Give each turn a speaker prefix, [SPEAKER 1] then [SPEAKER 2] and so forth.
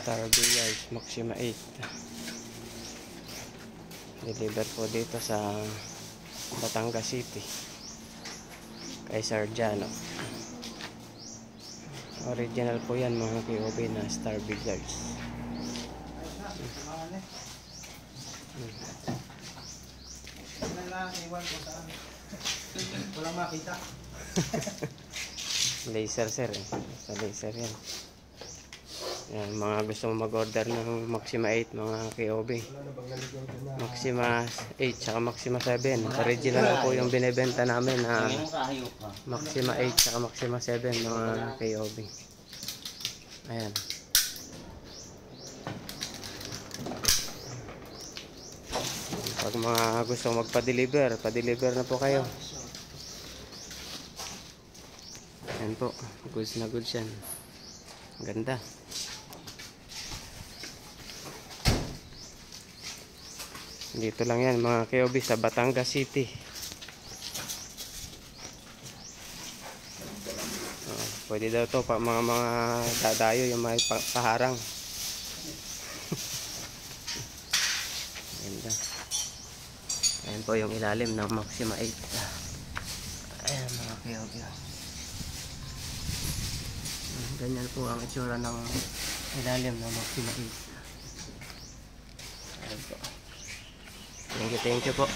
[SPEAKER 1] Star Billiards Maxima 8. Deliver po dito sa Batangas City kay Sarjano. Original po yan mga KOB na Star Billiards.
[SPEAKER 2] Walang makita.
[SPEAKER 1] Laser sir eh. Sa laser yan. Yan, mga gusto mag-order ng Maxima 8 mga KOB. Maxima 8 saka Maxima 7. Original po yung binibenta namin na Maxima 8 saka Maxima 7 mga KOB. Ayan. Pag mga gusto magpa-deliver, pa-deliver na po kayo. Ayan po, goods na goods yan. Ganda. Dito lang yan mga KOB sa Batangas City. Pwede daw to pa mga dadayo yung may paharang. Ganda. Ayan po yung ilalim ng Maxima 8. Ayan mga KOB. Ganyan po ang itsura ng ilalim ng Maxima 8. Ayan po. Thank you po.